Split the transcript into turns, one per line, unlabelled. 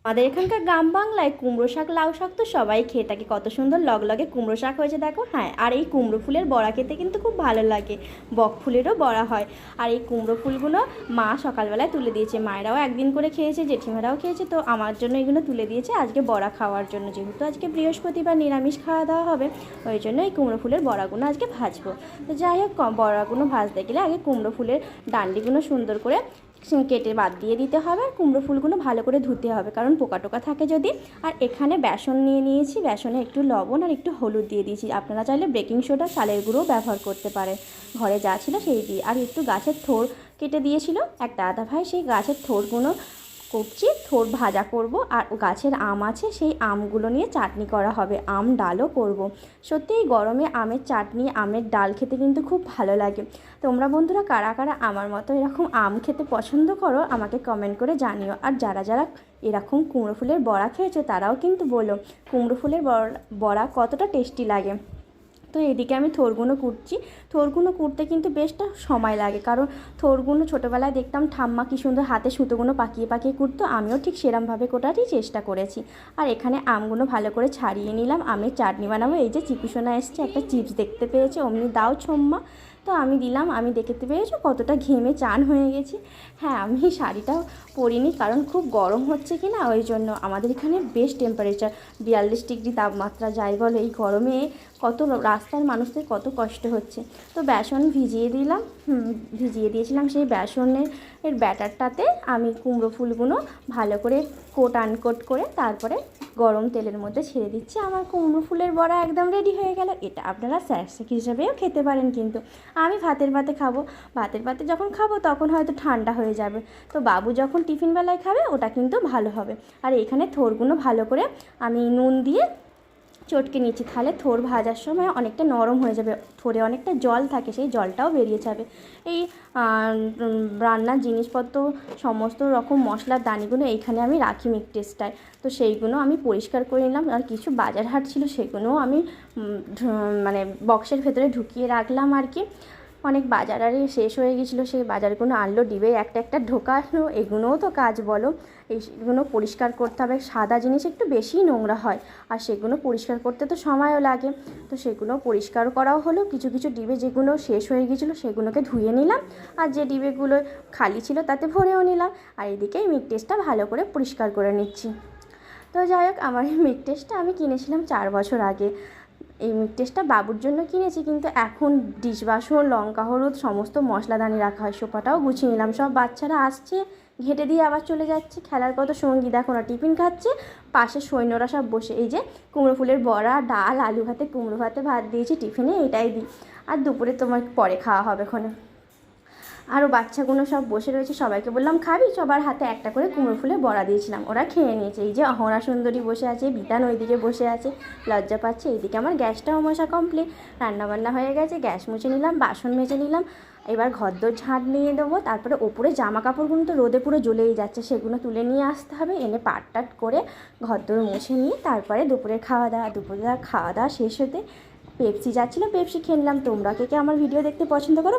আমাদের এখানকার গ্রাম বাংলায় কুমড়ো শাক লাউ শাক তো সবাই খেয়ে থাকে। কত সুন্দর লগলগে কুমড়ো শাক হয়েছে দেখো। হ্যাঁ, আর এই কুমড়ো ফুলের বড়া খেতে কিন্তু খুব ভালো লাগে। বক ফুলেরও বড়া হয়। আর এই কুমড়ো ফুলগুলো মা সকালবেলায় তুলে দিয়েছে, মায়েরাও একদিন করে খেয়েছে, জেঠিমারাও খেয়েছে, তো আমার জন্য এগুলো তুলে দিয়েছে আজকে বড়া খাওয়ার জন্য। যেহেতু আজকে বৃহস্পতিবার নিরামিষ খাওয়া দাওয়া হবে, ওই জন্য এই কুমড়ো ফুলের বড়াগুলো আজকে ভাজবো। তো যাই হোক, বড়াগুলো ভাজতে গেলে আগে কুমড়ো ফুলের ডান্ডিগুলো সুন্দর করে কেটে বাদ দিয়ে দিতে হবে। আর কুমড়ো ফুলগুলো ভালো করে ধুতে হবে, কারণ পোকা টোকা থাকে যদি। আর এখানে বেসন নিয়ে নিয়েছি, বেসনে একটু লবণ আর একটু হলুদ দিয়ে দিয়েছি। আপনারা চাইলে বেকিং সোডা, চালের গুঁড়ো ব্যবহার করতে পারেন। ঘরে যা ছিল সেই দিয়ে, আর একটু গাছের থোড় কেটে দিয়েছিল এক দাদা ভাই, সেই গাছের থোড়গুলো করছি, থোড় ভাজা করব। আর গাছের আম আছে, সেই আমগুলো নিয়ে চাটনি করা হবে, আম ডালও করব। সত্যি এই গরমে আমের চাটনি, আমের ডাল খেতে কিন্তু খুব ভালো লাগে। তোমরা বন্ধুরা কারা কারা আমার মতো এরকম আম খেতে পছন্দ করো আমাকে কমেন্ট করে জানিও। আর যারা যারা এরকম কুমড়ো ফুলের বড়া খেয়েছো তারাও কিন্তু বলো কুমড়ো ফুলের বড়া কতটা টেস্টি লাগে। তো এদিকে আমি থোড়গুলো কুটছি। থোড়গুলো কুটতে কিন্তু বেশটা সময় লাগে, কারণ থোড়গুলো ছোটোবেলায় দেখতাম ঠাম্মা কী সুন্দর হাতে সুতোগুলো পাকিয়ে পাকিয়ে কুটতো, আমিও ঠিক সেরমভাবে কোটারই চেষ্টা করেছি। আর এখানে আমগুলো ভালো করে ছাড়িয়ে নিলাম, আমের চাটনি বানাবো। এই যে চিকুসোনা এসছে, একটা চিপস দেখতে পেয়েছে, অমনি দাও ছোম্মা। তো আমি দিলাম। আমি দেখতে পেয়েছো কতটা ঘেমে চান হয়ে গেছি। হ্যাঁ, আমি শাড়িটাও পরিনি, কারণ খুব গরম হচ্ছে কি না, ওই জন্য। আমাদের এখানে বেশ টেম্পারেচার 42 ডিগ্রি তাপমাত্রা, যাই বলো এই গরমে কত রাস্তার মানুষদের কত কষ্ট হচ্ছে। তো বেসন ভিজিয়ে দিয়েছিলাম। সেই বেসনের ব্যাটারটাতে আমি কুমড়ো ফুলগুলো ভালো করে কোট আনকোট করে তারপরে গরম তেলের মধ্যে ছেড়ে দিচ্ছি। আমার কুমড়ো ফুলের বড়া একদম রেডি হয়ে গেল। এটা আপনারা স্ন্যাক্স হিসেবেও খেতে পারেন, কিন্তু আমি ভাতের পাতে খাবো। ভাতের পাতে যখন খাবো তখন হয়তো ঠান্ডা হয়ে যাবে, তো বাবু যখন টিফিন বেলায় খাবে ওটা কিন্তু ভালো হবে। আর এখানে থোড়গুলো ভালো করে আমি নুন দিয়ে চটকে নিচ্ছি, তাহলে থোড় ভাজার সময় অনেকটা নরম হয়ে যাবে। থোড়ে অনেকটা জল থাকে, সেই জলটাও বেরিয়ে যাবে। এই রান্নার জিনিসপত্র সমস্ত রকম মশলার দানিগুলো এইখানে আমি রাখি মিক্সটেস্টায়, তো সেইগুলো আমি পরিষ্কার করে নিলাম। আর কিছু বাজার হাট ছিল, সেগুলোও আমি মানে বক্সের ভেতরে ঢুকিয়ে রাখলাম আর কি। অনেক বাজার আরে শেষ হয়ে গেছিলো, সেই বাজারগুলো আনলো, ডিবে একটা একটা ঢোকালো। এগুলোও তো কাজ বলো, এইগুলো পরিষ্কার করতে হবে। সাদা জিনিস একটু বেশিই নোংরা হয়, আর সেগুলো পরিষ্কার করতে তো সময়ও লাগে। তো সেগুলো পরিষ্কার করাও হলো। কিছু কিছু ডিবে যেগুলো শেষ হয়ে গেছিলো সেগুলোকে ধুয়ে নিলাম, আর যে ডিবেগুলো খালি ছিল তাতে ভরেও নিলাম। আর এদিকে এই মিক্সটেস্টটা ভালো করে পরিষ্কার করে নিচ্ছি। তো যাই হোক, আমার এই মিক্সটেস্টটা আমি কিনেছিলাম 4 বছর আগে। এই মিক্সটেস্টটা বাবুর জন্য কিনেছি, কিন্তু এখন ডিশ বাসন, লঙ্কা হলুদ সমস্ত মশলাদানি রাখা হয়। সোফাটাও গুছিয়ে নিলাম। সব বাচ্চারা আসছে, ঘেঁটে দিয়ে আবার চলে যাচ্ছে। খেলার কত সঙ্গী দেখো না, টিফিন খাচ্ছে, পাশে সৈন্যরা সব বসে। এই যে কুমড়ো ফুলের বড়া, ডাল, আলু ভাতে, কুমড়ো ভাতে ভাত দিয়েছি টিফিনে, এটাই দিই। আর দুপুরে তোমার পরে খাওয়া হবে ওখানে। আরও বাচ্চাগুলো সব বসে রয়েছে, সবাইকে বললাম খাবি, সবার হাতে একটা করে কুমড়ো ফুলের বড়া দিয়েছিলাম, ওরা খেয়ে নিয়েছে। এই যে অহনা সুন্দরী বসে আছে, বিতান ওইদিকে বসে আছে, লজ্জা পাচ্ছে। এইদিকে আমার গ্যাসটাও মশা কমপ্লিট, রান্নাবান্না হয়ে গেছে, গ্যাস মুছে নিলাম, বাসন মেজে নিলাম। এবার ঘরদোর ঝাঁট নিয়ে দেবো। তারপরে ওপরে জামা কাপড়গুলো তো রোদে পুরো জ্বলেই যাচ্ছে, সেগুলো তুলে নিয়ে আসতে হবে, এনে পাট টাট করে ঘরদোর মুছে নিয়ে তারপরে দুপুরের খাওয়া দাওয়া শেষ হতে পেপসি যাচ্ছিলো, পেপসি খেয়ে নিলাম। তোমরা কে কে আমার ভিডিও দেখতে পছন্দ করো?